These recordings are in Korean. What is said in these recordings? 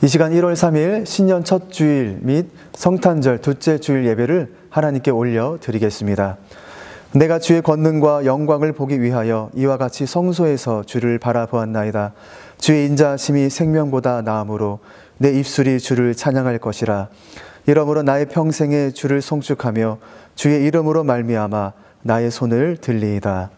이 시간 1월 3일 신년 첫 주일 및 성탄절 둘째 주일 예배를 하나님께 올려드리겠습니다. 내가 주의 권능과 영광을 보기 위하여 이와 같이 성소에서 주를 바라보았나이다. 주의 인자하심이 생명보다 나음으로 내 입술이 주를 찬양할 것이라. 이러므로 나의 평생에 주를 송축하며 주의 이름으로 말미암아 나의 손을 들리이다.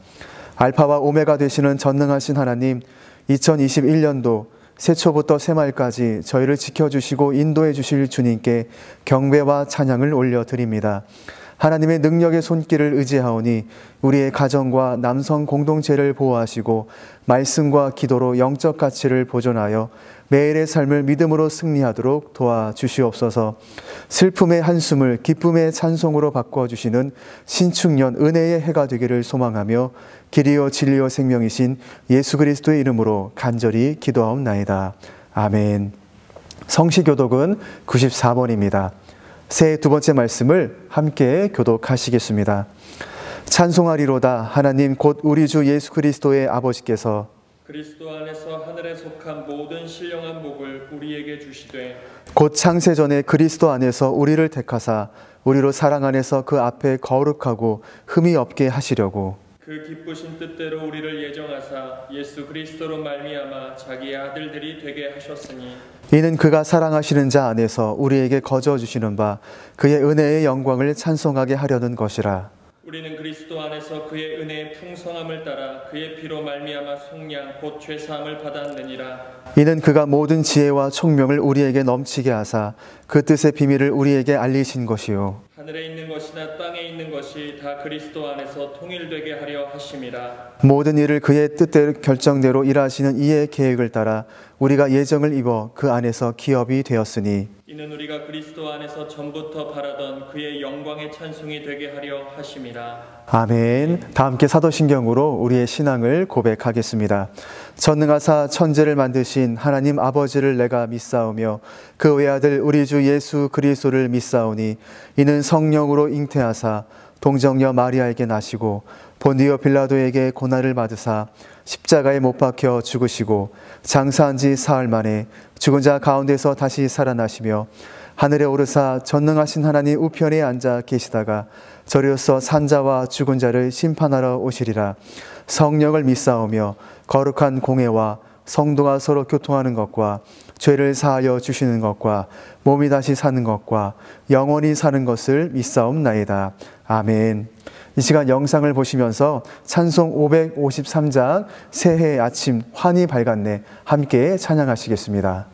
알파와 오메가 되시는 전능하신 하나님, 2021년도 새초부터 새말까지 저희를 지켜주시고 인도해 주실 주님께 경배와 찬양을 올려드립니다. 하나님의 능력의 손길을 의지하오니 우리의 가정과 남성 공동체를 보호하시고 말씀과 기도로 영적 가치를 보존하여 매일의 삶을 믿음으로 승리하도록 도와주시옵소서. 슬픔의 한숨을 기쁨의 찬송으로 바꿔주시는 신축년 은혜의 해가 되기를 소망하며 길이요 진리요 생명이신 예수 그리스도의 이름으로 간절히 기도하옵나이다. 아멘. 성시교독은 94번입니다. 새해 두 번째 말씀을 함께 교독하시겠습니다. 찬송하리로다. 하나님 곧 우리 주 예수 그리스도의 아버지께서 그리스도 안에서 하늘에 속한 모든 신령한 복을 우리에게 주시되 곧 창세전에 그리스도 안에서 우리를 택하사 우리로 사랑 안에서 그 앞에 거룩하고 흠이 없게 하시려고 그 기쁘신 뜻대로 우리를 예정하사 예수 그리스도로 말미암아 자기의 아들들이 되게 하셨으니 이는 그가 사랑하시는 자 안에서 우리에게 거저 주시는 바 그의 은혜의 영광을 찬송하게 하려는 것이라. 우리는 그리스도 안에서 그의 은혜의 풍성함을 따라 그의 피로 말미암아 속량 곧 죄사함을 받았느니라. 이는 그가 모든 지혜와 총명을 우리에게 넘치게 하사 그 뜻의 비밀을 우리에게 알리신 것이요 하늘에 있는 것이나 땅에 있는 것이 다 그리스도 안에서 통일되게 하려 하심이라. 모든 일을 그의 뜻대로 결정대로 일하시는 이의 계획을 따라 우리가 예정을 입어 그 안에서 기업이 되었으니 이는 우리가 그리스도 안에서 전부터 바라던 그의 영광의 찬송이 되게 하려 하심이라. 아멘. 다 함께 사도신경으로 우리의 신앙을 고백하겠습니다. 전능하사 천지를 만드신 하나님 아버지를 내가 믿사오며 그 외아들 우리 주 예수 그리스도를 믿사오니 이는 성령으로 잉태하사 동정녀 마리아에게 나시고 본디오 빌라도에게 고난을 받으사 십자가에 못 박혀 죽으시고 장사한 지 사흘 만에 죽은 자 가운데서 다시 살아나시며 하늘에 오르사 전능하신 하나님 우편에 앉아 계시다가 저리로서 산자와 죽은 자를 심판하러 오시리라. 성령을 믿사오며 거룩한 공회와 성도가 서로 교통하는 것과 죄를 사하여 주시는 것과 몸이 다시 사는 것과 영원히 사는 것을 믿사옵나이다. 아멘. 이 시간 영상을 보시면서 찬송 553장 새해 아침 환히 밝았네 함께 찬양하시겠습니다.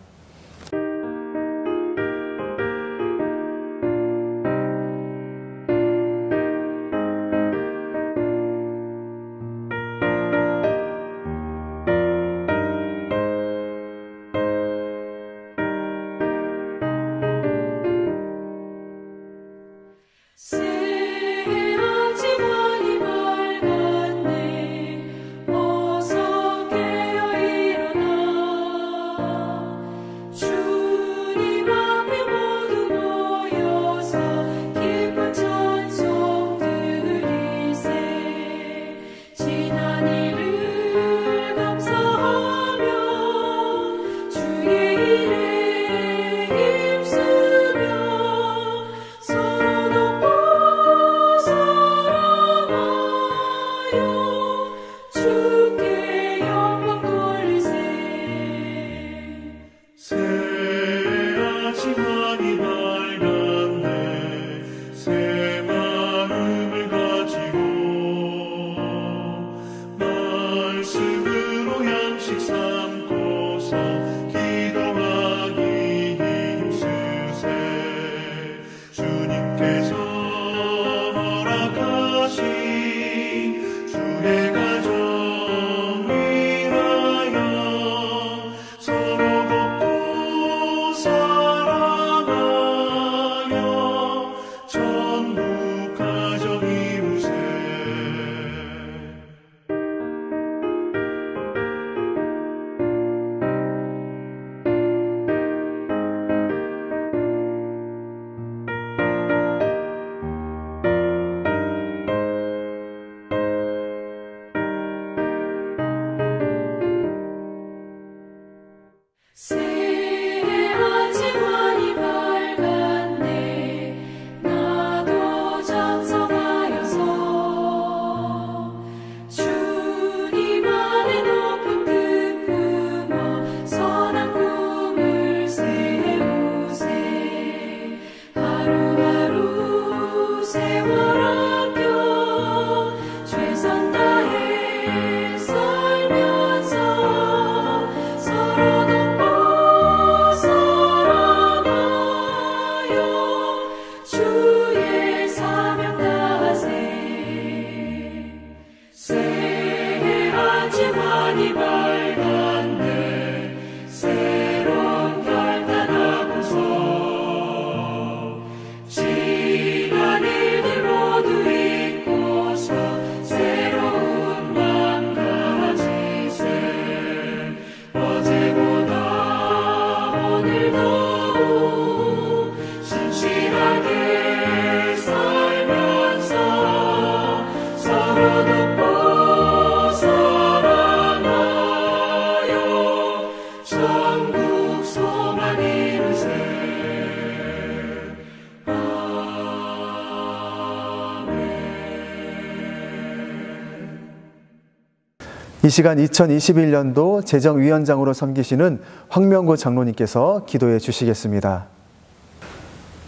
이 시간 2021년도 재정위원장으로 섬기시는 황명구 장로님께서 기도해 주시겠습니다.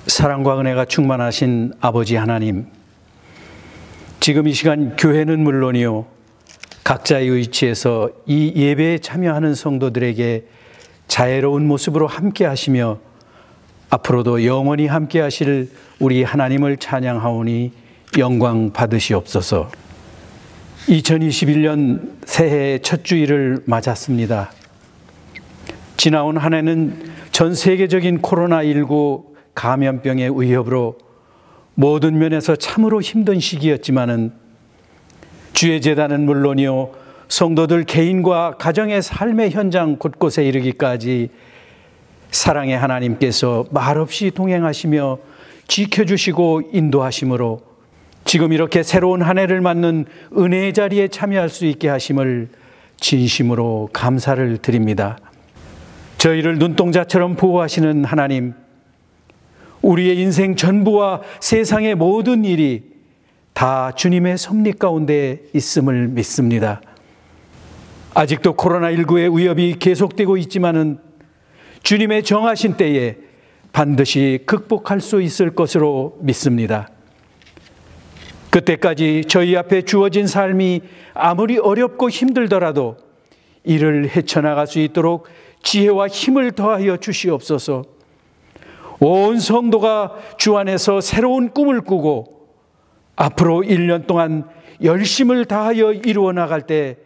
사랑과 은혜가 충만하신 아버지 하나님, 지금 이 시간 교회는 물론이요, 각자의 위치에서 이 예배에 참여하는 성도들에게 자애로운 모습으로 함께 하시며 앞으로도 영원히 함께 하실 우리 하나님을 찬양하오니 영광 받으시옵소서. 2021년 새해 첫 주일을 맞았습니다. 지나온 한 해는 전 세계적인 코로나19 감염병의 위협으로 모든 면에서 참으로 힘든 시기였지만은 주의 제단은 물론이요, 성도들 개인과 가정의 삶의 현장 곳곳에 이르기까지 사랑의 하나님께서 말없이 동행하시며 지켜주시고 인도하심으로 지금 이렇게 새로운 한 해를 맞는 은혜의 자리에 참여할 수 있게 하심을 진심으로 감사를 드립니다. 저희를 눈동자처럼 보호하시는 하나님, 우리의 인생 전부와 세상의 모든 일이 다 주님의 섭리 가운데 있음을 믿습니다. 아직도 코로나19의 위협이 계속되고 있지만은 주님의 정하신 때에 반드시 극복할 수 있을 것으로 믿습니다. 그때까지 저희 앞에 주어진 삶이 아무리 어렵고 힘들더라도 이를 헤쳐나갈 수 있도록 지혜와 힘을 더하여 주시옵소서. 온 성도가 주 안에서 새로운 꿈을 꾸고 앞으로 1년 동안 열심을 다하여 이루어 나갈 때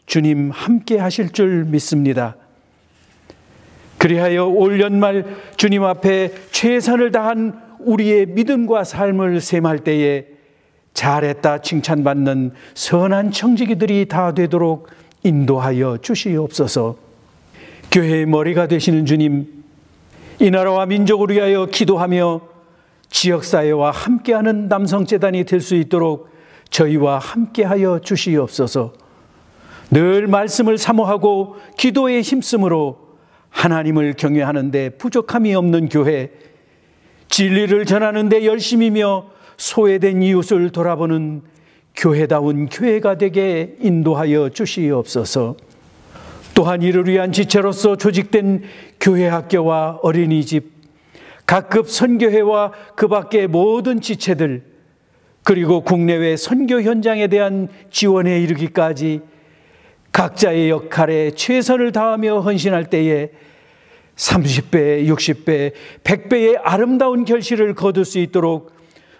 주님 함께 하실 줄 믿습니다. 그리하여 올 연말 주님 앞에 최선을 다한 우리의 믿음과 삶을 셈할 때에 잘했다 칭찬받는 선한 청지기들이 다 되도록 인도하여 주시옵소서. 교회의 머리가 되시는 주님, 이 나라와 민족을 위하여 기도하며 지역사회와 함께하는 남성재단이 될 수 있도록 저희와 함께하여 주시옵소서. 늘 말씀을 사모하고 기도에 힘쓰므로 하나님을 경외하는 데 부족함이 없는 교회, 진리를 전하는 데 열심이며 소외된 이웃을 돌아보는 교회다운 교회가 되게 인도하여 주시옵소서. 또한 이를 위한 지체로서 조직된 교회 학교와 어린이집, 각급 선교회와 그 밖의 모든 지체들, 그리고 국내외 선교 현장에 대한 지원에 이르기까지 각자의 역할에 최선을 다하며 헌신할 때에 30배, 60배, 100배의 아름다운 결실을 거둘 수 있도록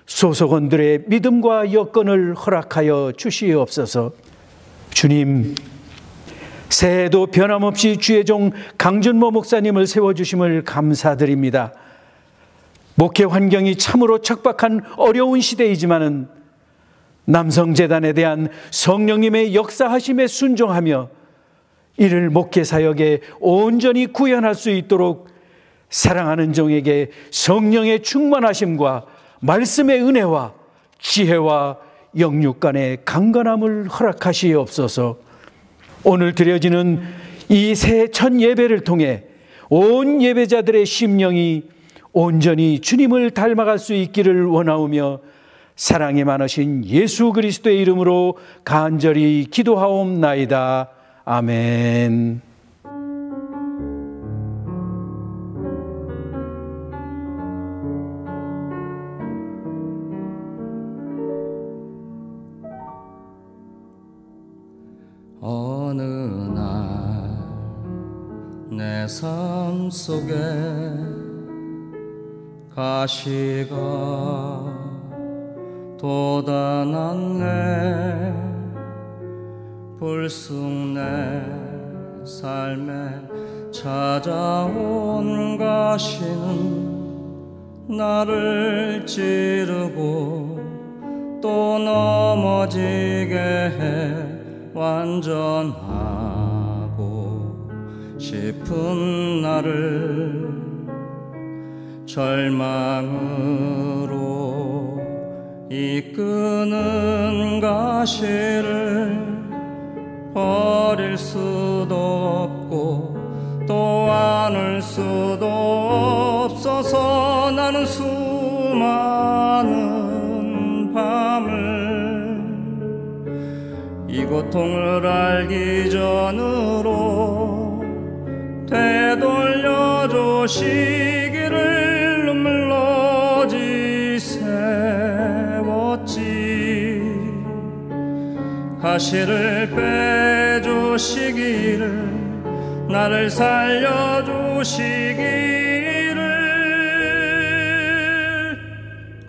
소속원들의 믿음과 여건을 허락하여 주시옵소서. 주님, 새해에도 변함없이 주의 종 강준모 목사님을 세워주심을 감사드립니다. 목회 환경이 참으로 척박한 어려운 시대이지만은 남성재단에 대한 성령님의 역사하심에 순종하며 이를 목회 사역에 온전히 구현할 수 있도록 사랑하는 종에게 성령의 충만하심과 말씀의 은혜와 지혜와 영육간의 강건함을 허락하시옵소서. 오늘 드려지는 이 새해 첫 예배를 통해 온 예배자들의 심령이 온전히 주님을 닮아갈 수 있기를 원하오며 사랑이 많으신 예수 그리스도의 이름으로 간절히 기도하옵나이다. 아멘. 어느 날 내 삶 속에 가시가 돋아났네. 불쑥 내 삶에 찾아온 가시는 나를 찌르고 또 넘어지게 해 완전하고 싶은 나를 절망으로 이끄는 가시를 버릴 수도 없고 또 안을 수도 없어서 나는 수많은 밤을 이곳 고통을 알기 전으로 되돌려 주시기를 눈물로 지새웠지. 가시를 빼주시기를 나를 살려주시기를.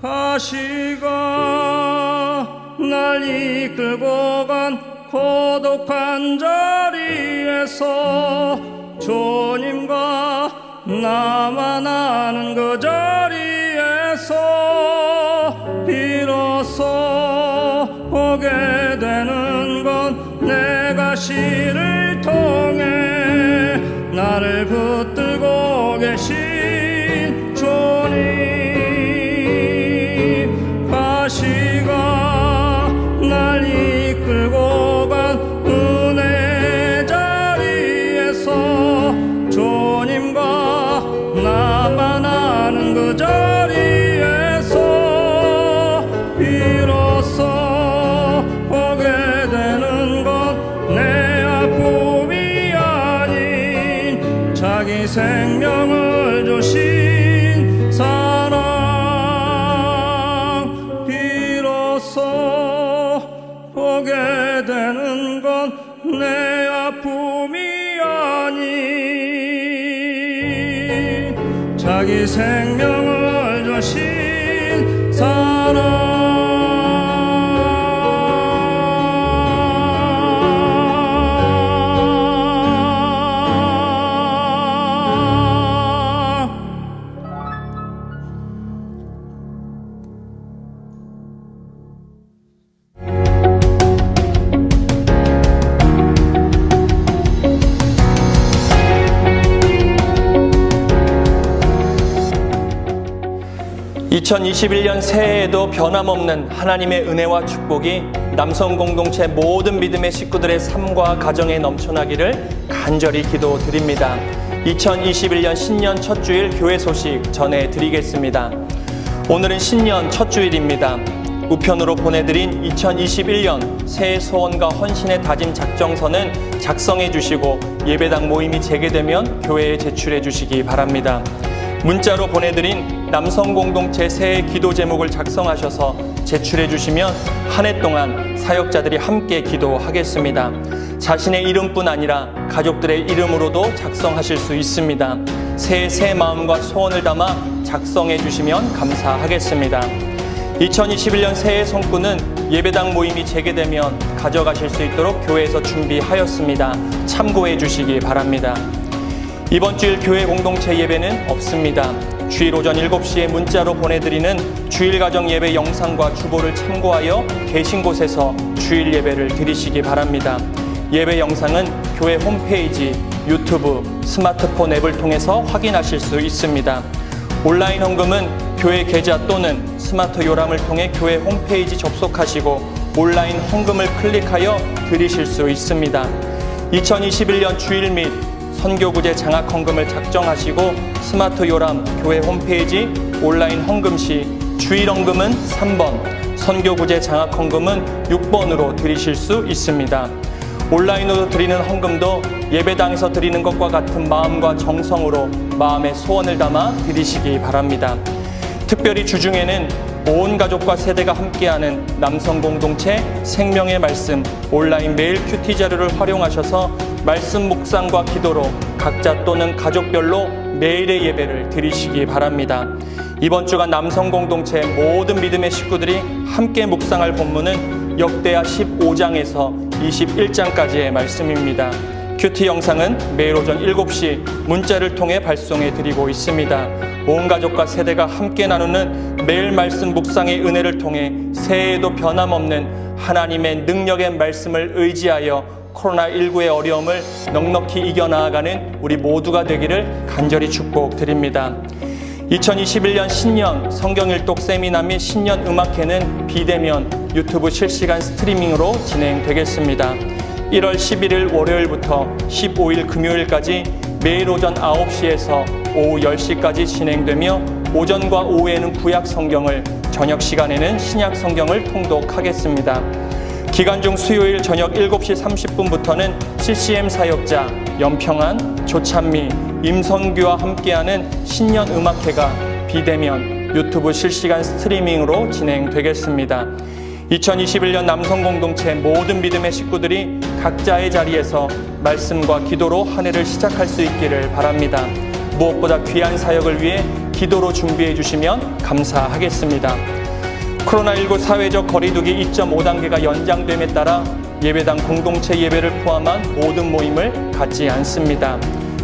가시가 날 이끌고 간 고독한 자리에서 주님과 나만 아는 그 자리에서 비로소 보게 되는 건 내 가시를 통해 나를 붙들고 계신 주님. 가시가 날 이끌고 간 은혜 자리에서 주님과 나만 아는 그 자리에서 비로소 보게 되는 건 내 아픔이 아닌 자기 생명을 주신 사랑. 비로소 보게 되는 건 내 아픔이 아닌 자기 생명을 주신 사랑. (2021년) 새해에도 변함없는 하나님의 은혜와 축복이 남성 공동체 모든 믿음의 식구들의 삶과 가정에 넘쳐나기를 간절히 기도드립니다. 2021년 신년 첫 주일 교회 소식 전해드리겠습니다. 오늘은 신년 첫 주일입니다. 우편으로 보내드린 2021년 새해 소원과 헌신의 다짐 작정서는 작성해 주시고 예배당 모임이 재개되면 교회에 제출해 주시기 바랍니다. 문자로 보내드린 남성 공동체 새해 기도 제목을 작성하셔서 제출해 주시면 한 해 동안 사역자들이 함께 기도하겠습니다. 자신의 이름뿐 아니라 가족들의 이름으로도 작성하실 수 있습니다. 새해 새 마음과 소원을 담아 작성해 주시면 감사하겠습니다. 2021년 새해 성구는 예배당 모임이 재개되면 가져가실 수 있도록 교회에서 준비하였습니다. 참고해 주시기 바랍니다. 이번 주일 교회 공동체 예배는 없습니다. 주일 오전 7시에 문자로 보내드리는 주일 가정 예배 영상과 주보를 참고하여 계신 곳에서 주일 예배를 드리시기 바랍니다. 예배 영상은 교회 홈페이지, 유튜브, 스마트폰 앱을 통해서 확인하실 수 있습니다. 온라인 헌금은 교회 계좌 또는 스마트 요람을 통해 교회 홈페이지 접속하시고 온라인 헌금을 클릭하여 드리실 수 있습니다. 2021년 주일 및 선교구제 장학 헌금을 작정하시고 스마트 요람 교회 홈페이지 온라인 헌금 시 주일 헌금은 3번, 선교구제 장학 헌금은 6번으로 드리실 수 있습니다. 온라인으로 드리는 헌금도 예배당에서 드리는 것과 같은 마음과 정성으로 마음의 소원을 담아 드리시기 바랍니다. 특별히 주중에는 온 가족과 세대가 함께하는 남성 공동체 생명의 말씀 온라인 메일 큐티 자료를 활용하셔서 말씀 묵상과 기도로 각자 또는 가족별로 매일의 예배를 드리시기 바랍니다. 이번 주간 남성 공동체 모든 믿음의 식구들이 함께 묵상할 본문은 역대하 15장에서 21장까지의 말씀입니다. 큐티 영상은 매일 오전 7시 문자를 통해 발송해 드리고 있습니다. 온 가족과 세대가 함께 나누는 매일 말씀 묵상의 은혜를 통해 새해에도 변함없는 하나님의 능력의 말씀을 의지하여 코로나19의 어려움을 넉넉히 이겨나가는 우리 모두가 되기를 간절히 축복드립니다. 2021년 신년 성경일독 세미나 및 신년 음악회는 비대면 유튜브 실시간 스트리밍으로 진행되겠습니다. 1월 11일 월요일부터 15일 금요일까지 매일 오전 9시에서 오후 10시까지 진행되며 오전과 오후에는 구약 성경을, 저녁 시간에는 신약 성경을 통독하겠습니다. 기간 중 수요일 저녁 7시 30분부터는 CCM 사역자 연평안, 조찬미, 임선규와 함께하는 신년 음악회가 비대면 유튜브 실시간 스트리밍으로 진행되겠습니다. 2021년 남성공동체 모든 믿음의 식구들이 각자의 자리에서 말씀과 기도로 한 해를 시작할 수 있기를 바랍니다. 무엇보다 귀한 사역을 위해 기도로 준비해 주시면 감사하겠습니다. 코로나19 사회적 거리두기 2.5단계가 연장됨에 따라 예배당 공동체 예배를 포함한 모든 모임을 갖지 않습니다.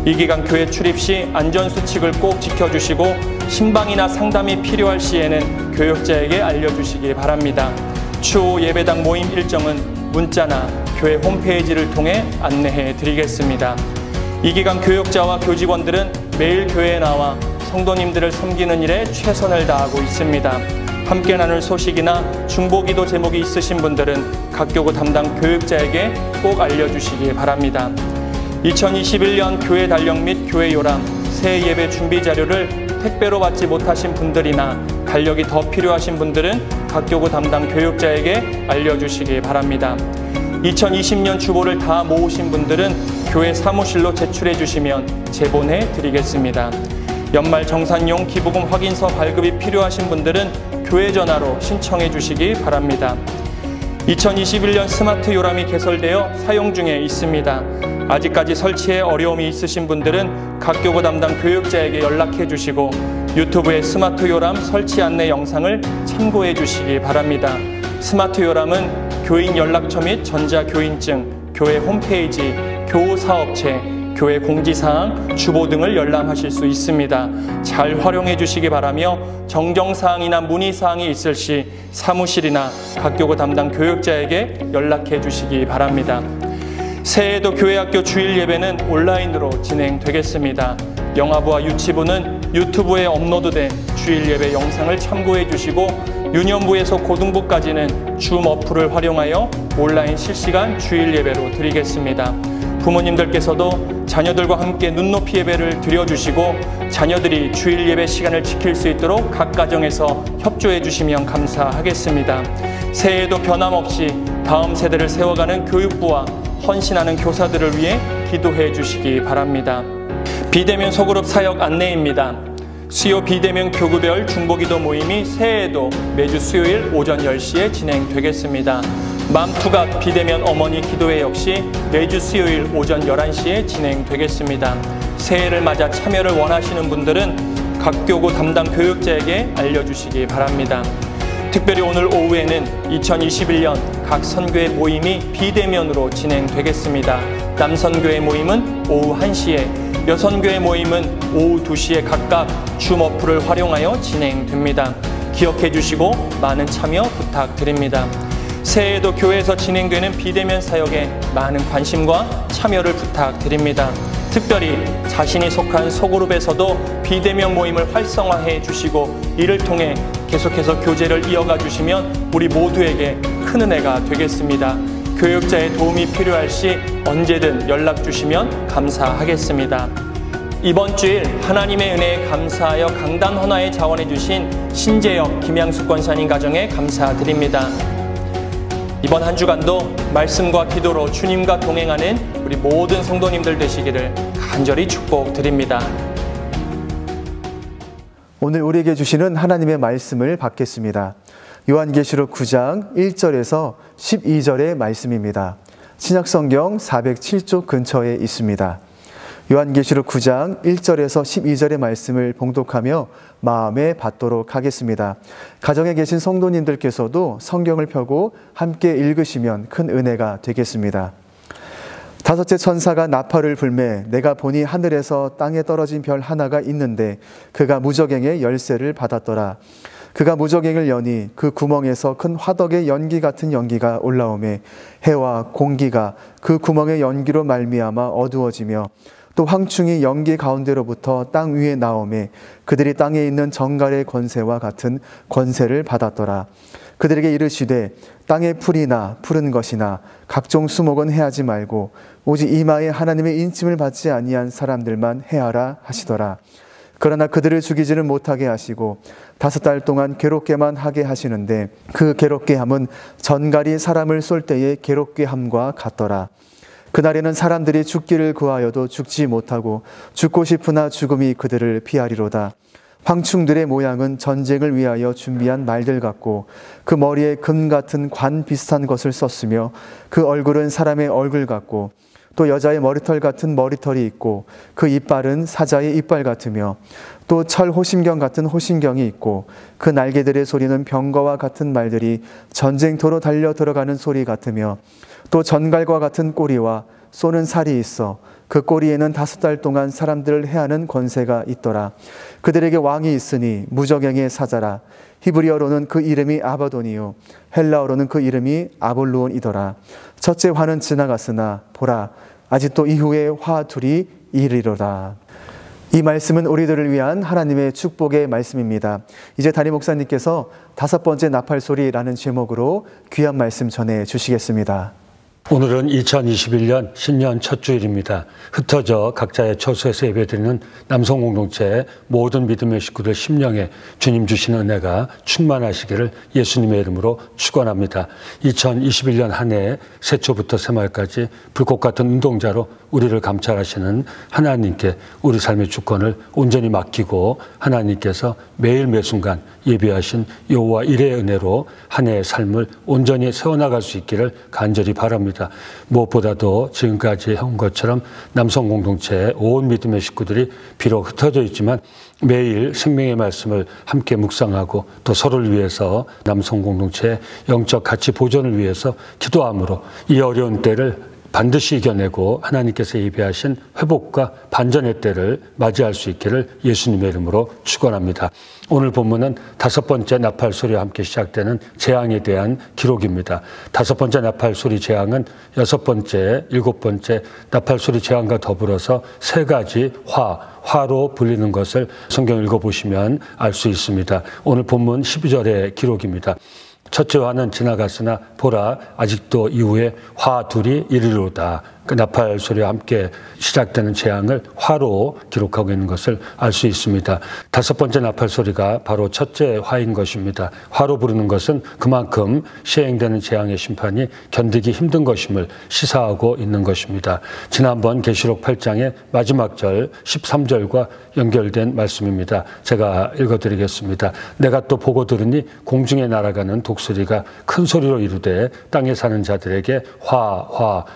이 기간 교회 출입 시 안전수칙을 꼭 지켜주시고 신방이나 상담이 필요할 시에는 교역자에게 알려주시기 바랍니다. 추후 예배당 모임 일정은 문자나 교회 홈페이지를 통해 안내해 드리겠습니다. 이 기간 교역자와 교직원들은 매일 교회에 나와 성도님들을 섬기는 일에 최선을 다하고 있습니다. 함께 나눌 소식이나 중보기도 제목이 있으신 분들은 각 교구 담당 교육자에게 꼭 알려주시기 바랍니다. 2021년 교회 달력 및 교회 요람, 새 예배 준비 자료를 택배로 받지 못하신 분들이나 달력이 더 필요하신 분들은 각 교구 담당 교육자에게 알려주시기 바랍니다. 2020년 주보를 다 모으신 분들은 교회 사무실로 제출해 주시면 제본해 드리겠습니다. 연말 정산용 기부금 확인서 발급이 필요하신 분들은 교회 전화로 신청해 주시기 바랍니다. 2021년 스마트 요람이 개설되어 사용 중에 있습니다. 아직까지 설치에 어려움이 있으신 분들은 각 교구 담당 교육자에게 연락해 주시고 유튜브에 스마트 요람 설치 안내 영상을 참고해 주시기 바랍니다. 스마트 요람은 교인 연락처 및 전자교인증, 교회 홈페이지, 교우사업체, 교회 공지사항, 주보 등을 열람하실 수 있습니다. 잘 활용해 주시기 바라며 정정사항이나 문의사항이 있을 시 사무실이나 각 교구 담당 교육자에게 연락해 주시기 바랍니다. 새해에도 교회학교 주일 예배는 온라인으로 진행되겠습니다. 영화부와 유치부는 유튜브에 업로드된 주일 예배 영상을 참고해 주시고 유년부에서 고등부까지는 줌 어플을 활용하여 온라인 실시간 주일 예배로 드리겠습니다. 부모님들께서도 자녀들과 함께 눈높이 예배를 드려주시고 자녀들이 주일 예배 시간을 지킬 수 있도록 각 가정에서 협조해 주시면 감사하겠습니다. 새해에도 변함없이 다음 세대를 세워가는 교육부와 헌신하는 교사들을 위해 기도해 주시기 바랍니다. 비대면 소그룹 사역 안내입니다. 수요 비대면 교구별 중보기도 모임이 새해에도 매주 수요일 오전 10시에 진행되겠습니다. 맘투각 비대면 어머니 기도회 역시 매주 수요일 오전 11시에 진행되겠습니다. 새해를 맞아 참여를 원하시는 분들은 각 교구 담당 교육자에게 알려주시기 바랍니다. 특별히 오늘 오후에는 2021년 각 선교회 모임이 비대면으로 진행되겠습니다. 남선교회 모임은 오후 1시에, 여선교회 모임은 오후 2시에 각각 줌 어플을 활용하여 진행됩니다. 기억해 주시고 많은 참여 부탁드립니다. 새해에도 교회에서 진행되는 비대면 사역에 많은 관심과 참여를 부탁드립니다. 특별히 자신이 속한 소그룹에서도 비대면 모임을 활성화해 주시고 이를 통해 계속해서 교제를 이어가 주시면 우리 모두에게 큰 은혜가 되겠습니다. 교육자의 도움이 필요할 시 언제든 연락 주시면 감사하겠습니다. 이번 주일 하나님의 은혜에 감사하여 강단 헌화에 자원해 주신 신재혁, 김양숙 권사님 가정에 감사드립니다. 이번 한 주간도 말씀과 기도로 주님과 동행하는 우리 모든 성도님들 되시기를 간절히 축복드립니다. 오늘 우리에게 주시는 하나님의 말씀을 받겠습니다. 요한계시록 9장 1절에서 12절의 말씀입니다. 신약성경 407쪽 근처에 있습니다. 요한계시록 9장 1절에서 12절의 말씀을 봉독하며 마음에 받도록 하겠습니다. 가정에 계신 성도님들께서도 성경을 펴고 함께 읽으시면 큰 은혜가 되겠습니다. 다섯째 천사가 나팔을 불매 내가 보니 하늘에서 땅에 떨어진 별 하나가 있는데 그가 무저갱의 열쇠를 받았더라. 그가 무저갱을 여니 그 구멍에서 큰 화덕의 연기 같은 연기가 올라오매 해와 공기가 그 구멍의 연기로 말미암아 어두워지며 또 황충이 연기 가운데로부터 땅 위에 나오매 그들이 땅에 있는 정갈의 권세와 같은 권세를 받았더라. 그들에게 이르시되 땅의 풀이나 푸른 것이나 각종 수목은 해하지 말고 오직 이마에 하나님의 인침을 받지 아니한 사람들만 해하라 하시더라. 그러나 그들을 죽이지는 못하게 하시고 5달 동안 괴롭게만 하게 하시는데 그 괴롭게 함은 전갈이 사람을 쏠 때의 괴롭게 함과 같더라. 그날에는 사람들이 죽기를 구하여도 죽지 못하고 죽고 싶으나 죽음이 그들을 피하리로다. 황충들의 모양은 전쟁을 위하여 준비한 말들 같고 그 머리에 금 같은 관 비슷한 것을 썼으며 그 얼굴은 사람의 얼굴 같고 또 여자의 머리털 같은 머리털이 있고 그 이빨은 사자의 이빨 같으며 또 철 호심경 같은 호심경이 있고 그 날개들의 소리는 병거와 같은 말들이 전쟁터로 달려 들어가는 소리 같으며 또 전갈과 같은 꼬리와 쏘는 살이 있어 그 꼬리에는 5달 동안 사람들을 해하는 권세가 있더라. 그들에게 왕이 있으니 무저갱의 사자라. 히브리어로는 그 이름이 아바돈이요 헬라어로는 그 이름이 아볼루온이더라. 첫째 화는 지나갔으나 보라 아직도 이후에 화 둘이 이르리로다. 이 말씀은 우리들을 위한 하나님의 축복의 말씀입니다. 이제 담임 목사님께서 5번째 나팔소리라는 제목으로 귀한 말씀 전해 주시겠습니다. 오늘은 2021년 신년 첫 주일입니다. 흩어져 각자의 처소에서 예배드리는 남성 공동체 모든 믿음의 식구들 심령에 주님 주신 은혜가 충만하시기를 예수님의 이름으로 축원합니다. 2021년 한 해 새초부터 새말까지 불꽃 같은 운동자로 우리를 감찰하시는 하나님께 우리 삶의 주권을 온전히 맡기고 하나님께서 매일 매순간 예비하신 여호와 일의 은혜로 한 해의 삶을 온전히 세워나갈 수 있기를 간절히 바랍니다. 무엇보다도 지금까지 해온 것처럼 남성 공동체 온 믿음의 식구들이 비록 흩어져 있지만 매일 생명의 말씀을 함께 묵상하고 또 서로를 위해서 남성 공동체의 영적 가치 보존을 위해서 기도함으로 이 어려운 때를 반드시 이겨내고 하나님께서 예비하신 회복과 반전의 때를 맞이할 수 있기를 예수님의 이름으로 축원합니다. 오늘 본문은 5번째 나팔소리와 함께 시작되는 재앙에 대한 기록입니다. 5번째 나팔소리 재앙은 6번째, 7번째 나팔소리 재앙과 더불어서 3가지 화로 불리는 것을 성경 읽어보시면 알 수 있습니다. 오늘 본문 12절의 기록입니다. 첫째 화는 지나갔으나 보라 아직도 이후에 화 둘이 이르리로다. 그 나팔 소리와 함께 시작되는 재앙을 화로 기록하고 있는 것을 알 수 있습니다. 5번째 나팔 소리가 바로 첫째 화인 것입니다. 화로 부르는 것은 그만큼 시행되는 재앙의 심판이 견디기 힘든 것임을 시사하고 있는 것입니다. 지난번 계시록 8장의 마지막 절 13절과 연결된 말씀입니다. 제가 읽어드리겠습니다. 내가 또 보고 들으니 공중에 날아가는 독수리가 큰 소리로 이르되 땅에 사는 자들에게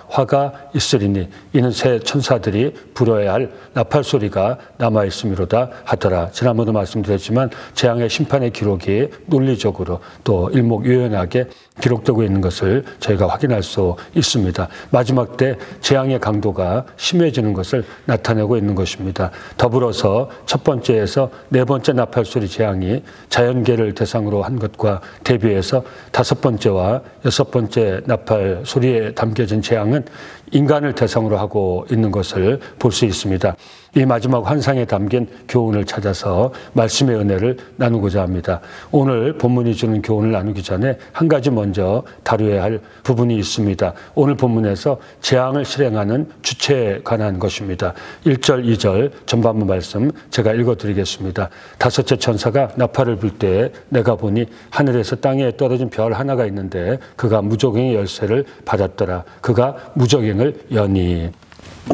화가 있으리니 이는 새 천사들이 불어야 할 나팔 소리가 남아있음이로다 하더라. 지난번도 말씀드렸지만 재앙의 심판의 기록이 논리적으로 또 일목요연하게 기록되고 있는 것을 저희가 확인할 수 있습니다. 마지막 때 재앙의 강도가 심해지는 것을 나타내고 있는 것입니다. 더불어서 첫 번째에서 4번째 나팔소리 재앙이 자연계를 대상으로 한 것과 대비해서 5번째와 6번째 나팔소리에 담겨진 재앙은 인간을 대상으로 하고 있는 것을 볼 수 있습니다. 이 마지막 환상에 담긴 교훈을 찾아서 말씀의 은혜를 나누고자 합니다. 오늘 본문이 주는 교훈을 나누기 전에 한 가지 먼저 다루어야 할 부분이 있습니다. 오늘 본문에서 재앙을 실행하는 주체에 관한 것입니다. 1절, 2절 전반부 말씀 제가 읽어드리겠습니다. 5째 천사가 나팔을 불 때 내가 보니 하늘에서 땅에 떨어진 별 하나가 있는데 그가 무저갱의 열쇠를 받았더라. 그가 무저갱을 여니.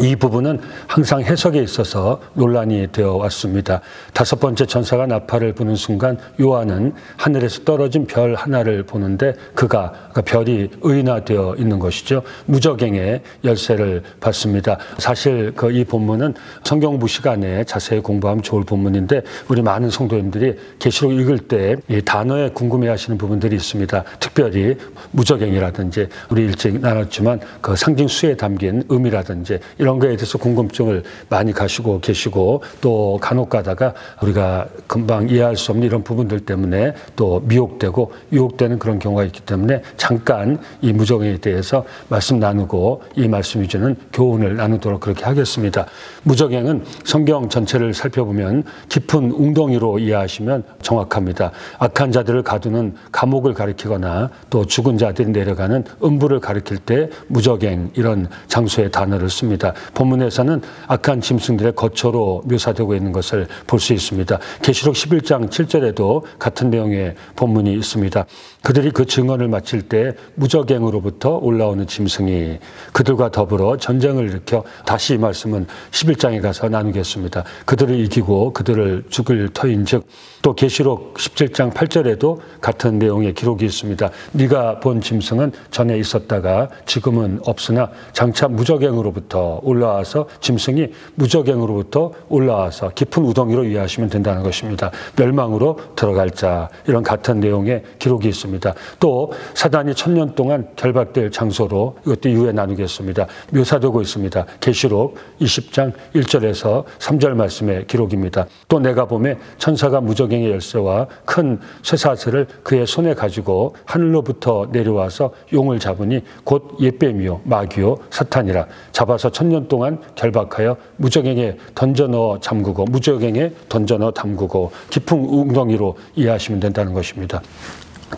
이 부분은 항상 해석에 있어서 논란이 되어 왔습니다. 5번째 천사가 나팔을 부는 순간 요한은 하늘에서 떨어진 별 하나를 보는데 그러니까 별이 의인화되어 있는 것이죠. 무저갱의 열쇠를 받습니다. 사실 이 본문은 성경부 시간에 자세히 공부하면 좋을 본문인데 우리 많은 성도님들이 계시록 읽을 때 이 단어에 궁금해하시는 부분들이 있습니다. 특별히 무저갱이라든지 우리 일찍 나눴지만 그 상징수에 담긴 의미라든지 이런 거에 대해서 궁금증을 많이 가지고 계시고 또 간혹 가다가 우리가 금방 이해할 수 없는 이런 부분들 때문에 또 미혹되고 유혹되는 그런 경우가 있기 때문에 잠깐 이 무저갱에 대해서 말씀 나누고 이 말씀이 주는 교훈을 나누도록 그렇게 하겠습니다. 무저갱은 성경 전체를 살펴보면 깊은 웅덩이로 이해하시면 정확합니다. 악한 자들을 가두는 감옥을 가리키거나 또 죽은 자들이 내려가는 음부를 가리킬 때 무저갱 이런 장소의 단어를 씁니다. 있습니다. 본문에서는 악한 짐승들의 거처로 묘사되고 있는 것을 볼 수 있습니다. 계시록 11장 7절에도 같은 내용의 본문이 있습니다. 그들이 그 증언을 마칠 때 무적행으로부터 올라오는 짐승이 그들과 더불어 전쟁을 일으켜, 다시 이 말씀은 11장에 가서 나누겠습니다. 그들을 이기고 그들을 죽을 터인즉, 또 계시록 17장 8절에도 같은 내용의 기록이 있습니다. 네가 본 짐승은 전에 있었다가 지금은 없으나 장차 무적행으로부터 올라와서, 짐승이 무적행으로부터 올라와서 깊은 우덩이로 이해하시면 된다는 것입니다. 멸망으로 들어갈 자, 이런 같은 내용의 기록이 있습니다. 또 사단이 1000년 동안 결박될 장소로, 이것도 이후에 나누겠습니다, 묘사되고 있습니다. 계시록 20장 1절에서 3절 말씀의 기록입니다. 또 내가 보매 천사가 무적행의 열쇠와 큰 쇠사슬을 그의 손에 가지고 하늘로부터 내려와서 용을 잡으니 곧 옛뱀이요 마귀요 사탄이라. 잡아서 1000년 동안 결박하여 무적행에 던져넣어 잠그고, 무적행에 던져넣어 담그고 깊은 웅덩이로 이해하시면 된다는 것입니다.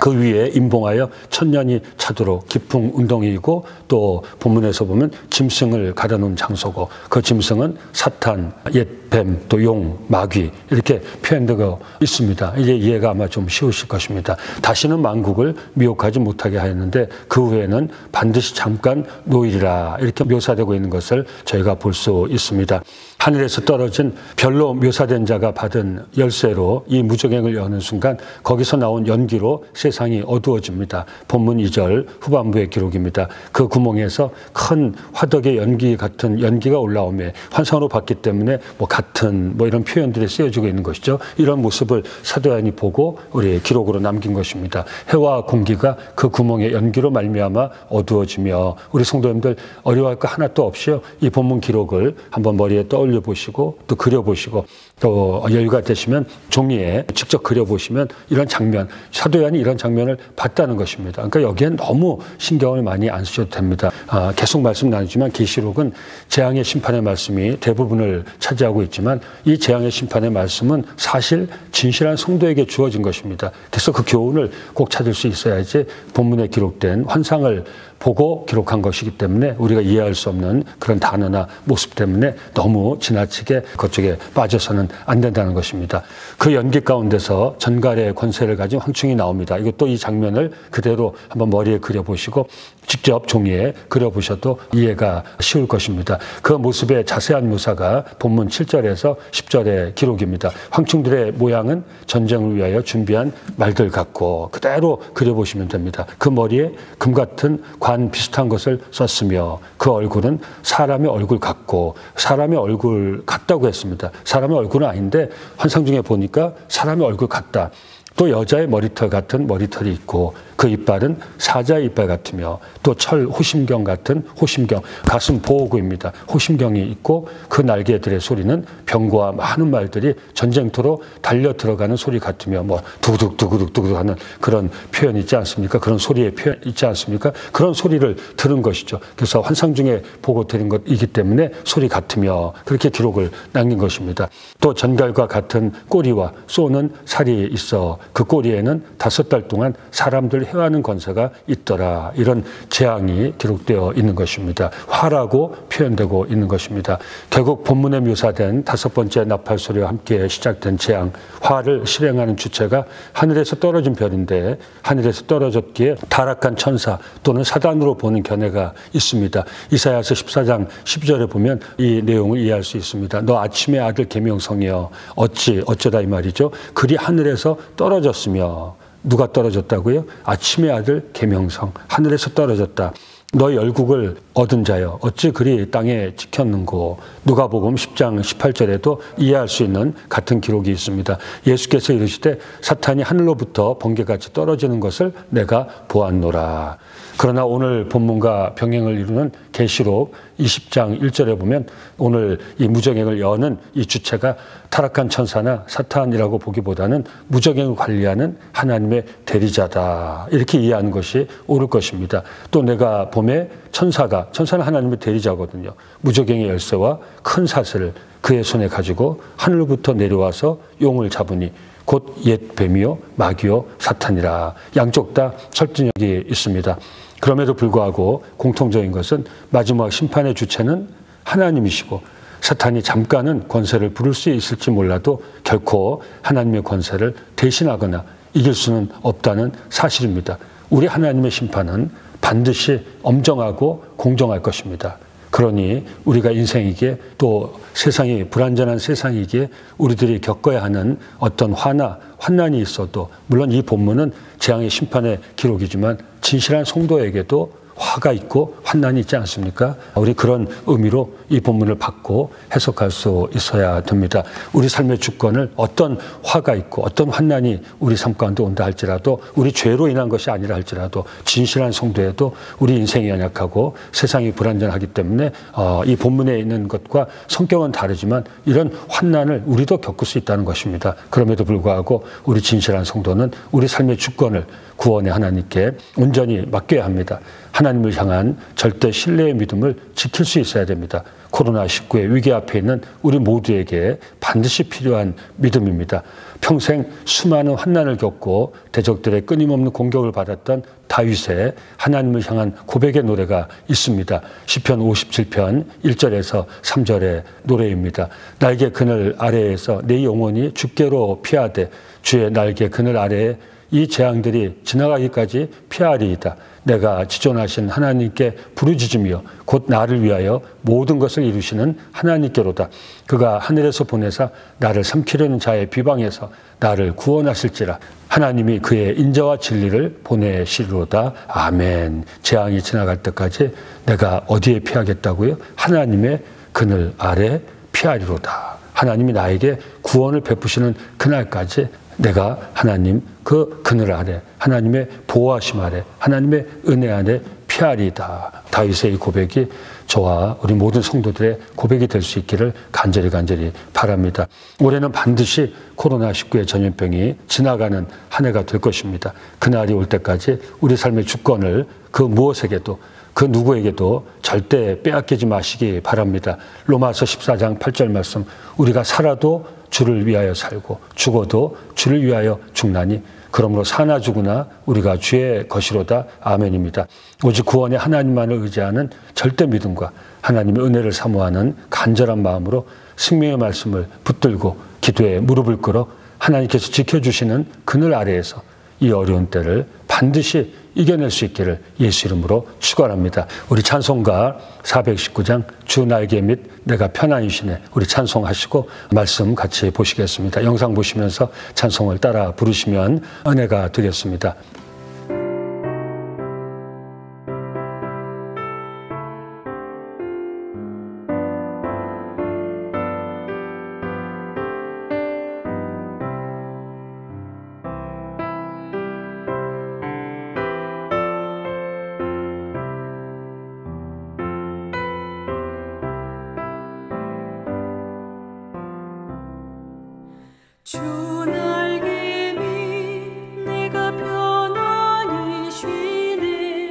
그 위에 임봉하여 1000년이 차도록 깊은 웅덩이이고, 또 본문에서 보면 짐승을 가려놓은 장소고, 그 짐승은 사탄, 옛뱀, 또 용, 마귀, 이렇게 표현되고 있습니다. 이제 이해가 아마 좀 쉬우실 것입니다. 다시는 만국을 미혹하지 못하게 하였는데 그 후에는 반드시 잠깐 노일이라, 이렇게 묘사되고 있는 것을 저희가 볼 수 있습니다. 하늘에서 떨어진 별로 묘사된 자가 받은 열쇠로 이 무적행을 여는 순간 거기서 나온 연기로 세상이 어두워집니다. 본문 2절 후반부의 기록입니다. 그 구멍에서 큰 화덕의 연기 같은 연기가 올라오며 환상으로 봤기 때문에 같은 이런 표현들이 쓰여지고 있는 것이죠. 이런 모습을 사도 요한이 보고 우리 기록으로 남긴 것입니다. 해와 공기가 그 구멍의 연기로 말미암아 어두워지며, 우리 성도님들 어려워할 거 하나도 없이요, 이 본문 기록을 한번 머리에 떠올려 보시고 또 그려보시고, 또 여유가 되시면 종이에 직접 그려보시면 이런 장면, 사도 요한이 이런 장면을 봤다는 것입니다. 그러니까 여기엔 너무 신경을 많이 안 쓰셔도 됩니다. 계속 말씀 나누지만 계시록은 재앙의 심판의 말씀이 대부분을 차지하고 있지만, 이 재앙의 심판의 말씀은 사실 진실한 성도에게 주어진 것입니다. 그래서 그 교훈을 꼭 찾을 수 있어야지 본문에 기록된 환상을 보고 기록한 것이기 때문에 우리가 이해할 수 없는 그런 단어나 모습 때문에 너무 지나치게 그쪽에 빠져서는 안 된다는 것입니다. 그 연기 가운데서 전갈의 권세를 가진 황충이 나옵니다. 이것도 이 장면을 그대로 한번 머리에 그려보시고 직접 종이에 그려보셔도 이해가 쉬울 것입니다. 그 모습의 자세한 묘사가 본문 7절에서 10절의 기록입니다. 황충들의 모양은 전쟁을 위하여 준비한 말들 같고, 그대로 그려보시면 됩니다. 그 머리에 금 같은 관 비슷한 것을 썼으며, 그 얼굴은 사람의 얼굴 같고, 사람의 얼굴 같다고 했습니다. 사람의 얼굴은 아닌데 환상 중에 보니까 사람의 얼굴 같다. 또 여자의 머리털 같은 머리털이 있고, 그 이빨은 사자의 이빨 같으며, 또 철 호심경 같은 호심경, 가슴 보호구입니다. 호심경이 있고, 그 날개들의 소리는 병과 많은 말들이 전쟁터로 달려 들어가는 소리 같으며, 두구둑두구둑두구둑 하는 그런 표현이 있지 않습니까? 그런 소리의 표현 있지 않습니까? 그런 소리를 들은 것이죠. 그래서 환상 중에 보고 들은 것이기 때문에 소리 같으며, 그렇게 기록을 남긴 것입니다. 또 전갈과 같은 꼬리와 쏘는 살이 있어 그 꼬리에는 5달 동안 사람들 해하는 권세가 있더라. 이런 재앙이 기록되어 있는 것입니다. 화라고 표현되고 있는 것입니다. 결국 본문에 묘사된 5번째 나팔 소리와 함께 시작된 재앙, 화를 실행하는 주체가 하늘에서 떨어진 별인데, 하늘에서 떨어졌기에 타락한 천사 또는 사단으로 보는 견해가 있습니다. 이사야서 14장 12절에 보면 이 내용을 이해할 수 있습니다. 너 아침의 아들 계명성이여 어쩌다 이 말이죠. 그리 하늘에서 떨어졌으며, 누가 떨어졌다고요? 아침의 아들 계명성, 하늘에서 떨어졌다. 너의 열국을 얻은 자여 어찌 그리 땅에 찍혔는고. 누가복음 10장 18절에도 이해할 수 있는 같은 기록이 있습니다. 예수께서 이르시되 사탄이 하늘로부터 번개같이 떨어지는 것을 내가 보았노라. 그러나 오늘 본문과 병행을 이루는 계시록 20장 1절에 보면 오늘 이 무적행을 여는 이 주체가 타락한 천사나 사탄이라고 보기보다는 무적행을 관리하는 하나님의 대리자다, 이렇게 이해하는 것이 옳을 것입니다. 또 내가 봄에 천사는 하나님의 대리자거든요. 무적행의 열쇠와 큰 사슬을 그의 손에 가지고 하늘로부터 내려와서 용을 잡으니 곧 옛 뱀이요 마귀요 사탄이라. 양쪽 다 설득력이 있습니다. 그럼에도 불구하고 공통적인 것은 마지막 심판의 주체는 하나님이시고 사탄이 잠깐은 권세를 부를 수 있을지 몰라도 결코 하나님의 권세를 대신하거나 이길 수는 없다는 사실입니다. 우리 하나님의 심판은 반드시 엄정하고 공정할 것입니다. 그러니 우리가 인생이기에 또 세상이 불완전한 세상이기에 우리들이 겪어야 하는 어떤 화나 환난이 있어도 물론 이 본문은 재앙의 심판의 기록이지만 진실한 성도에게도 화가 있고 환난이 있지 않습니까? 우리 그런 의미로 이 본문을 받고 해석할 수 있어야 됩니다. 우리 삶의 주권을 어떤 화가 있고 어떤 환난이 우리 삶 가운데 온다 할지라도 우리 죄로 인한 것이 아니라 할지라도 진실한 성도에도 우리 인생이 연약하고 세상이 불완전하기 때문에 이 본문에 있는 것과 성격은 다르지만 이런 환난을 우리도 겪을 수 있다는 것입니다. 그럼에도 불구하고 우리 진실한 성도는 우리 삶의 주권을 구원의 하나님께 온전히 맡겨야 합니다. 하나님을 향한 절대 신뢰의 믿음을 지킬 수 있어야 됩니다. 코로나19의 위기 앞에 있는 우리 모두에게 반드시 필요한 믿음입니다. 평생 수많은 환난을 겪고 대적들의 끊임없는 공격을 받았던 다윗의 하나님을 향한 고백의 노래가 있습니다. 시편 57편 1절에서 3절의 노래입니다. 날개 그늘 아래에서 내 영혼이 주께로 피하되 주의 날개 그늘 아래에 이 재앙들이 지나가기까지 피하리이다. 내가 지존하신 하나님께 부르짖으며 곧 나를 위하여 모든 것을 이루시는 하나님께로다. 그가 하늘에서 보내사 나를 삼키려는 자의 비방에서 나를 구원하실지라. 하나님이 그의 인자와 진리를 보내시리로다. 아멘. 재앙이 지나갈 때까지 내가 어디에 피하겠다고요? 하나님의 그늘 아래 피하리로다. 하나님이 나에게 구원을 베푸시는 그날까지 내가 하나님 그 그늘 아래 하나님의 보호하심 아래 하나님의 은혜 안에 피하리이다. 다윗의 이 고백이 저와 우리 모든 성도들의 고백이 될 수 있기를 간절히 바랍니다. 올해는 반드시 코로나19의 전염병이 지나가는 한 해가 될 것입니다. 그날이 올 때까지 우리 삶의 주권을 그 무엇에게도 그 누구에게도 절대 빼앗기지 마시기 바랍니다. 로마서 14장 8절 말씀, 우리가 살아도 주를 위하여 살고 죽어도 주를 위하여 죽나니 그러므로 사나 죽으나 우리가 주의 것이로다. 아멘입니다. 오직 구원의 하나님만을 의지하는 절대 믿음과 하나님의 은혜를 사모하는 간절한 마음으로 생명의 말씀을 붙들고 기도에 무릎을 꿇어 하나님께서 지켜주시는 그늘 아래에서 이 어려운 때를 반드시 이겨낼 수 있기를 예수 이름으로 축원합니다. 우리 찬송가 419장 주 날개 및 내가 편안이시네, 우리 찬송하시고 말씀 같이 보시겠습니다. 영상 보시면서 찬송을 따라 부르시면 은혜가 되겠습니다. 주 날개 밑 내가 편안히 쉬네.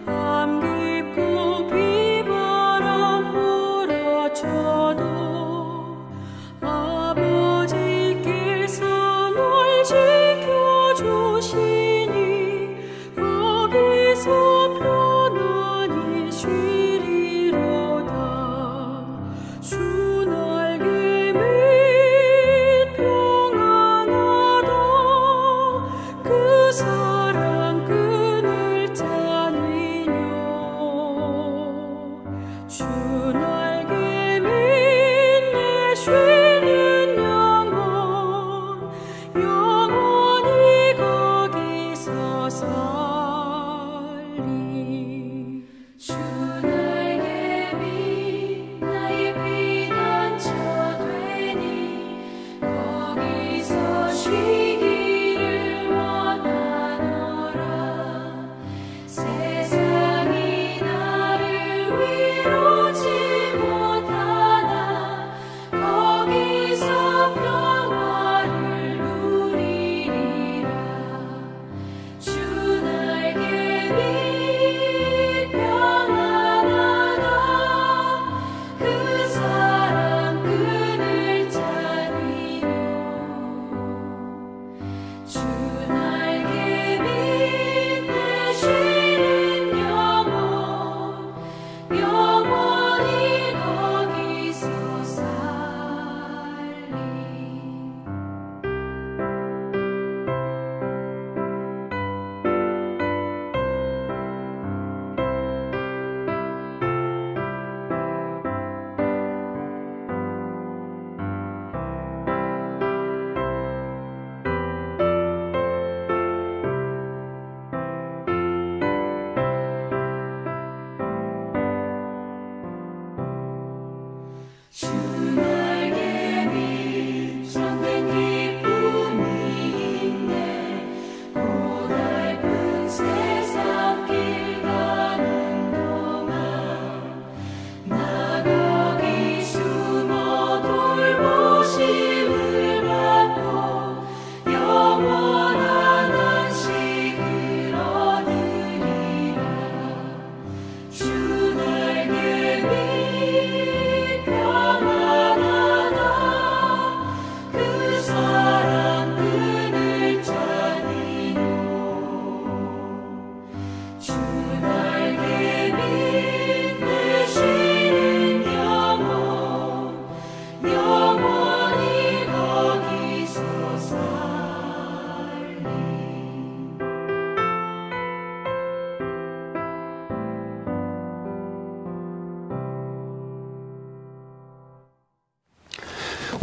밤 깊고 비바람 몰아쳐도 아버지께서 널 지켜주시니 거기서 편안히 쉬리로다. 주 날개 밑 평안한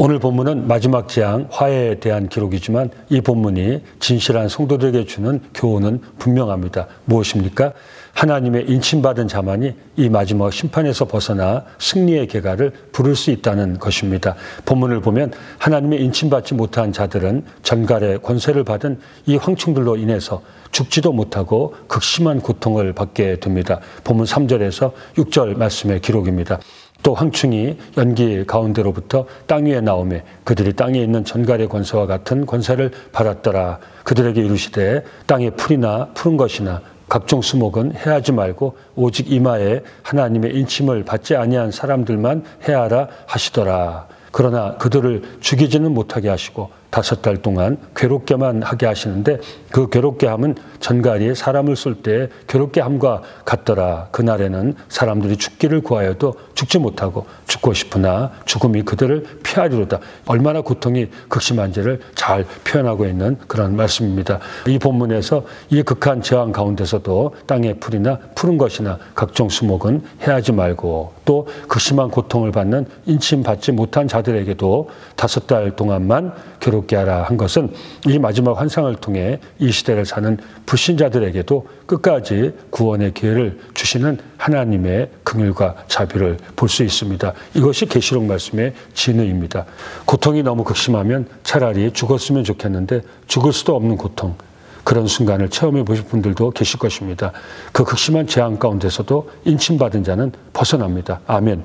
오늘 본문은 마지막 재앙 화해에 대한 기록이지만 이 본문이 진실한 성도들에게 주는 교훈은 분명합니다. 무엇입니까? 하나님의 인침받은 자만이 이 마지막 심판에서 벗어나 승리의 계가를 부를 수 있다는 것입니다. 본문을 보면 하나님의 인침받지 못한 자들은 전갈의 권세를 받은 이 황충들로 인해서 죽지도 못하고 극심한 고통을 받게 됩니다. 본문 3절에서 6절 말씀의 기록입니다. 또 황충이 연기 가운데로부터 땅 위에 나오매 그들이 땅에 있는 전갈의 권세와 같은 권세를 받았더라. 그들에게 이르시되 땅에 풀이나 푸른 것이나 각종 수목은 해하지 말고 오직 이마에 하나님의 인침을 받지 아니한 사람들만 해하라 하시더라. 그러나 그들을 죽이지는 못하게 하시고 5달 동안 괴롭게만 하게 하시는데 그 괴롭게 함은 전갈이 사람을 쏠 때 괴롭게 함과 같더라. 그날에는 사람들이 죽기를 구하여도 죽지 못하고 죽고 싶으나 죽음이 그들을 피하리로다. 얼마나 고통이 극심한지를 잘 표현하고 있는 그런 말씀입니다. 이 본문에서 이 극한 재앙 가운데서도 땅의 풀이나 푸른 것이나 각종 수목은 해하지 말고 또 극심한 고통을 받는 인침받지 못한 자들에게도 5달 동안만 괴롭게 하라 한 것은 이 마지막 환상을 통해 이 시대를 사는 불신자들에게도 끝까지 구원의 기회를 주시는 하나님의 긍휼과 자비를 볼 수 있습니다. 이것이 계시록 말씀의 진의입니다. 고통이 너무 극심하면 차라리 죽었으면 좋겠는데 죽을 수도 없는 고통, 그런 순간을 체험해 보실 분들도 계실 것입니다. 그 극심한 재앙 가운데서도 인침받은 자는 벗어납니다. 아멘.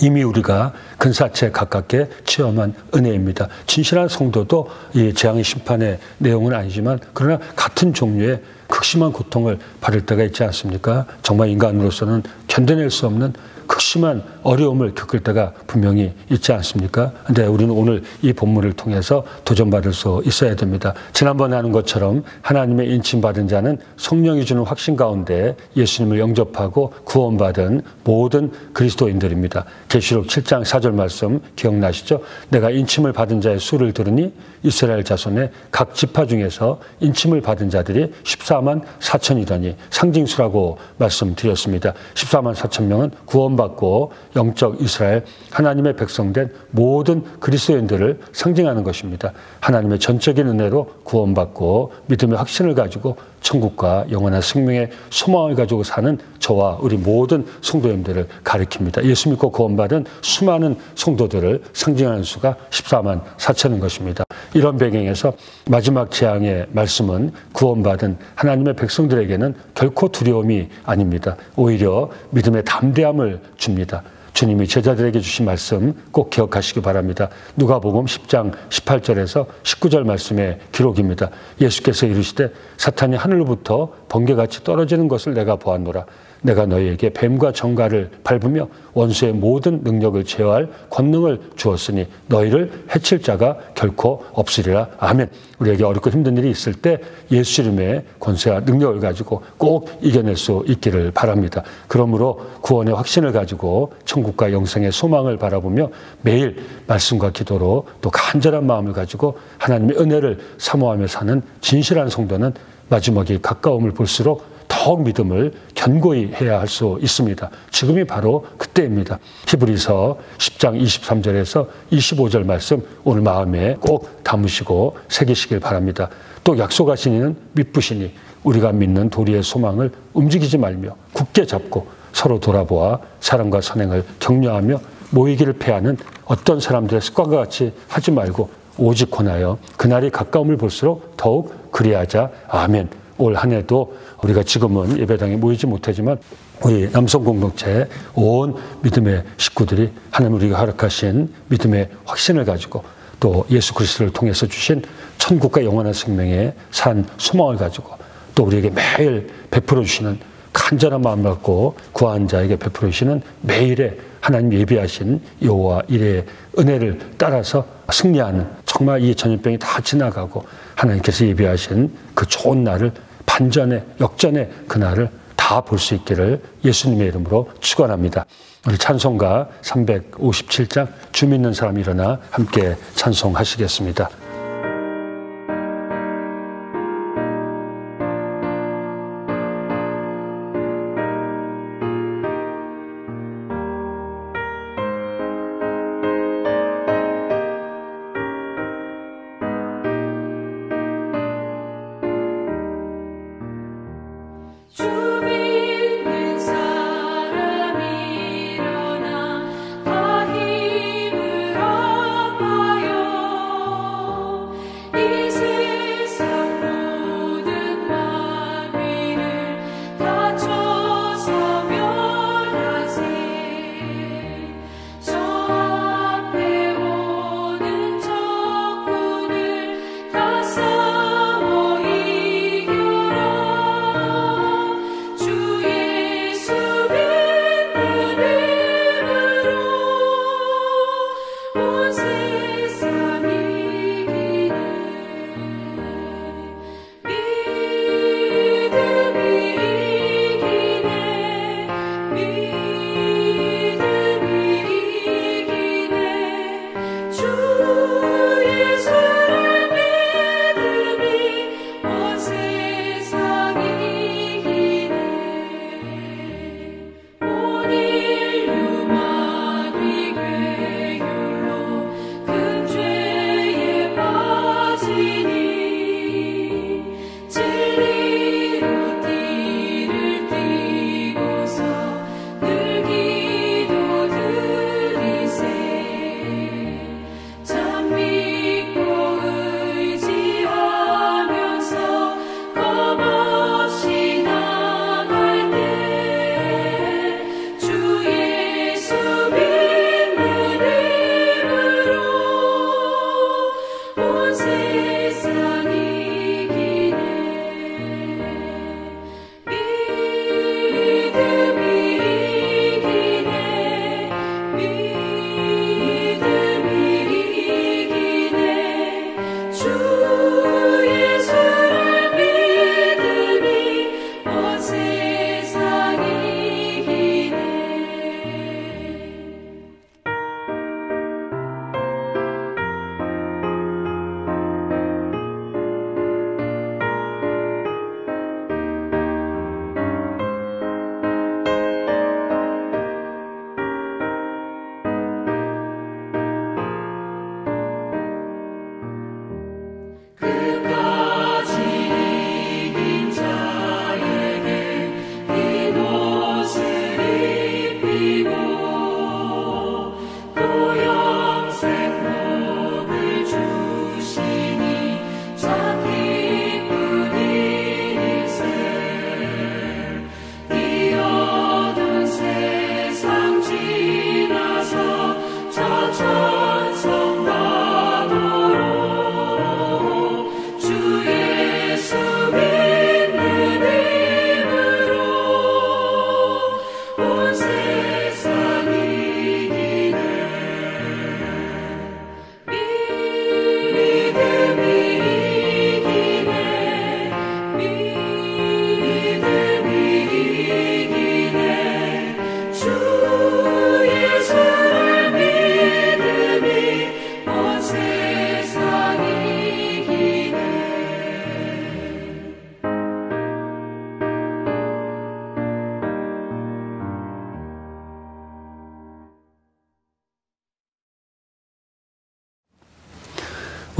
이미 우리가 근사체 가깝게 체험한 은혜입니다. 진실한 성도도 이 재앙의 심판의 내용은 아니지만 그러나 같은 종류의 극심한 고통을 받을 때가 있지 않습니까? 정말 인간으로서는 견뎌낼 수 없는 극심한 어려움을 겪을 때가 분명히 있지 않습니까? 근데 우리는 오늘 이 본문을 통해서 도전받을 수 있어야 됩니다. 지난번에 하는 것처럼 하나님의 인침받은 자는 성령이 주는 확신 가운데 예수님을 영접하고 구원받은 모든 그리스도인들입니다. 계시록 7장 4절 말씀 기억나시죠? 내가 인침을 받은 자의 수를 들으니 이스라엘 자손의 각 지파 중에서 인침을 받은 자들이 14만 4천이더니 상징수라고 말씀드렸습니다. 14만 4천 명은 구원받고 영적 이스라엘 하나님의 백성된 모든 그리스도인들을 상징하는 것입니다. 하나님의 전적인 은혜로 구원받고 믿음의 확신을 가지고 천국과 영원한 생명의 소망을 가지고 사는 저와 우리 모든 성도님들을 가리킵니다. 예수 믿고 구원받은 수많은 성도들을 상징하는 수가 14만 4천인 것입니다. 이런 배경에서 마지막 재앙의 말씀은 구원받은 하나님의 백성들에게는 결코 두려움이 아닙니다. 오히려 믿음의 담대함을 줍니다. 주님이 제자들에게 주신 말씀 꼭 기억하시기 바랍니다. 누가복음 10장 18절에서 19절 말씀의 기록입니다. 예수께서 이르시되 사탄이 하늘로부터 번개같이 떨어지는 것을 내가 보았노라. 내가 너희에게 뱀과 정갈을 밟으며 원수의 모든 능력을 제어할 권능을 주었으니 너희를 해칠 자가 결코 없으리라. 아멘. 우리에게 어렵고 힘든 일이 있을 때 예수 이름의 권세와 능력을 가지고 꼭 이겨낼 수 있기를 바랍니다. 그러므로 구원의 확신을 가지고 천국과 영생의 소망을 바라보며 매일 말씀과 기도로 또 간절한 마음을 가지고 하나님의 은혜를 사모하며 사는 진실한 성도는 마지막이 가까움을 볼수록 더욱 믿음을 견고히 해야 할 수 있습니다. 지금이 바로 그때입니다. 히브리서 10장 23절에서 25절 말씀 오늘 마음에 꼭 담으시고 새기시길 바랍니다. 또 약속하신 이는 믿으시니 우리가 믿는 도리의 소망을 움직이지 말며 굳게 잡고 서로 돌아보아 사랑과 선행을 격려하며 모이기를 패하는 어떤 사람들의 습관과 같이 하지 말고 오직 권하여 그날이 가까움을 볼수록 더욱 그리하자. 아멘. 올 한 해도 우리가 지금은 예배당에 모이지 못하지만 우리 남성 공동체 온 믿음의 식구들이 하나님 우리가 허락하신 믿음의 확신을 가지고 또 예수 그리스도를 통해서 주신 천국과 영원한 생명의 산 소망을 가지고 또 우리에게 매일 베풀어 주시는 간절한 마음을 갖고 구한 자에게 베풀어 주시는 매일의 하나님 예비하신 여호와 일의 은혜를 따라서 승리하는 정말 이 전염병이 다 지나가고 하나님께서 예비하신 그 좋은 날을 반전의 역전의 그날을 다 볼 수 있기를 예수님의 이름으로 축원합니다. 우리 찬송가 357장 주 믿는 사람 일어나 함께 찬송하시겠습니다.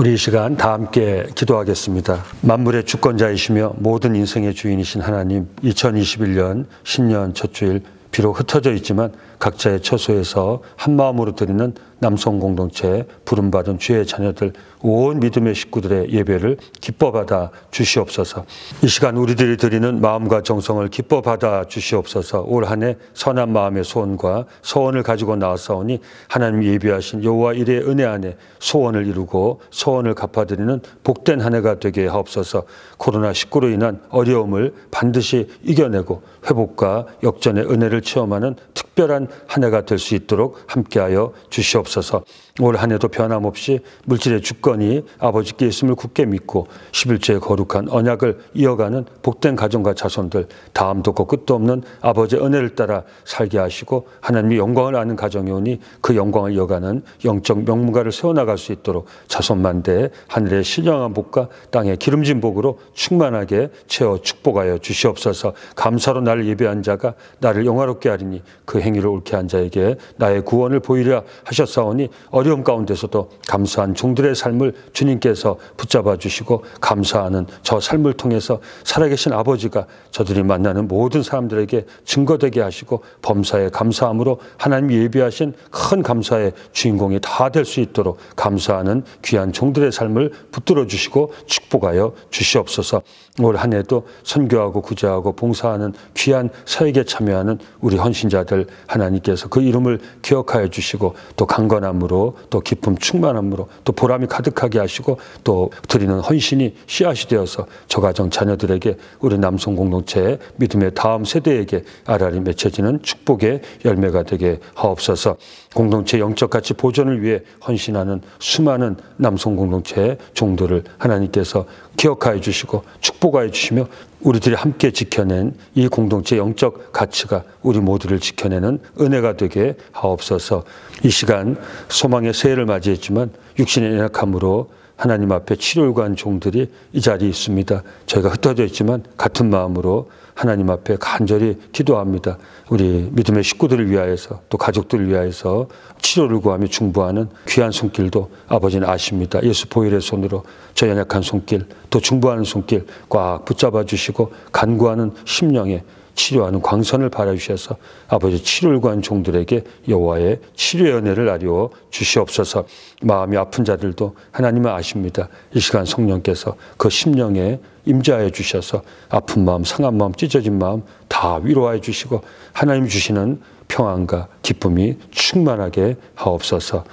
우리 이 시간 다 함께 기도하겠습니다. 만물의 주권자이시며 모든 인생의 주인이신 하나님, 2021년 신년 첫 주일 비록 흩어져 있지만 각자의 처소에서 한마음으로 드리는 남성 공동체 부름받은 주의 자녀들 온 믿음의 식구들의 예배를 기뻐 받아 주시옵소서. 이 시간 우리들이 드리는 마음과 정성을 기뻐 받아 주시옵소서. 올 한 해 선한 마음의 소원과 소원을 가지고 나왔사오니 하나님이 예비하신 여호와 일의 은혜 안에 소원을 이루고 소원을 갚아드리는 복된 한 해가 되게 하옵소서. 코로나19로 인한 어려움을 반드시 이겨내고 회복과 역전의 은혜를 체험하는 특별한 한 해가 될 수 있도록 함께하여 주시옵소서. 올 한 해도 변함없이 물질의 주권이 아버지께 있음을 굳게 믿고 11조의 거룩한 언약을 이어가는 복된 가정과 자손들, 다음도 없고 끝도 없는 아버지의 은혜를 따라 살게 하시고 하나님의 영광을 아는 가정이 오니 그 영광을 이어가는 영적 명문가를 세워나갈 수 있도록 자손만대 하늘의 신령한 복과 땅의 기름진 복으로 충만하게 채워 축복하여 주시옵소서. 감사로 나를 예배한 자가 나를 영화롭게 하리니 그 행위를 옳게 한 자에게 나의 구원을 보이려 하셨사오니 어려움 가운데서도 감사한 종들의 삶을 주님께서 붙잡아 주시고 감사하는 저 삶을 통해서 살아계신 아버지가 저들이 만나는 모든 사람들에게 증거되게 하시고 범사에 감사함으로 하나님이 예비하신 큰 감사의 주인공이 다 될 수 있도록 감사하는 귀한 종들의 삶을 붙들어 주시고 축복하여 주시옵소서. 올 한 해도 선교하고 구제하고 봉사하는 귀한 사역에 참여하는 우리 헌신자들 하나님께서 그 이름을 기억하여 주시고 또 강건함으로 또 기쁨 충만함으로 또 보람이 가득하게 하시고 또 드리는 헌신이 씨앗이 되어서 저 가정 자녀들에게 우리 남성 공동체의 믿음의 다음 세대에게 알알이 맺혀지는 축복의 열매가 되게 하옵소서. 공동체 영적 가치 보존을 위해 헌신하는 수많은 남성 공동체의 종들을 하나님께서 기억하여 주시고 축복하여 주시며 우리들이 함께 지켜낸 이 공동체 영적 가치가 우리 모두를 지켜내는 은혜가 되게 하옵소서. 이 시간 소망의 새해를 맞이했지만 육신의 연약함으로 하나님 앞에 치료를 구한 종들이 이 자리에 있습니다. 저희가 흩어져 있지만 같은 마음으로 하나님 앞에 간절히 기도합니다. 우리 믿음의 식구들을 위하여서 또 가족들을 위하여서 치료를 구하며 중보하는 귀한 손길도 아버지는 아십니다. 예수 보혈의 손으로 저 연약한 손길 또 중보하는 손길 꽉 붙잡아 주시고 간구하는 심령에 치료하는 광선을 발하주셔서 아버지 치료를 구한 종들에게 여호와의 치료의 은혜를 아리워 주시옵소서. 마음이 아픈 자들도 하나님은 아십니다. 이 시간 성령께서 그 심령에 임재하여 주셔서 아픈 마음, 상한 마음, 찢어진 마음 다 위로하여 주시고 하나님 주시는 평안과 기쁨이 충만하게 하옵소서.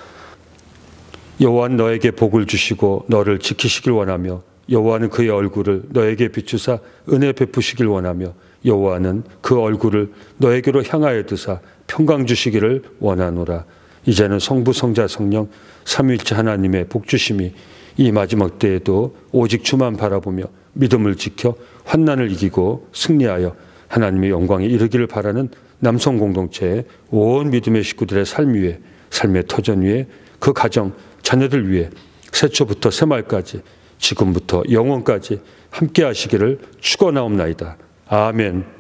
여호와는 너에게 복을 주시고 너를 지키시길 원하며 여호와는 그의 얼굴을 너에게 비추사 은혜 베푸시길 원하며 여호와는 그 얼굴을 너에게로 향하여 두사 평강 주시기를 원하노라. 이제는 성부 성자 성령 삼위일체 하나님의 복주심이 이 마지막 때에도 오직 주만 바라보며 믿음을 지켜 환난을 이기고 승리하여 하나님의 영광에 이르기를 바라는 남성 공동체의 온 믿음의 식구들의 삶 위에 삶의 터전 위에 그 가정 자녀들 위에 새초부터 새말까지 지금부터 영원까지 함께 하시기를 축원하옵나이다. 아멘.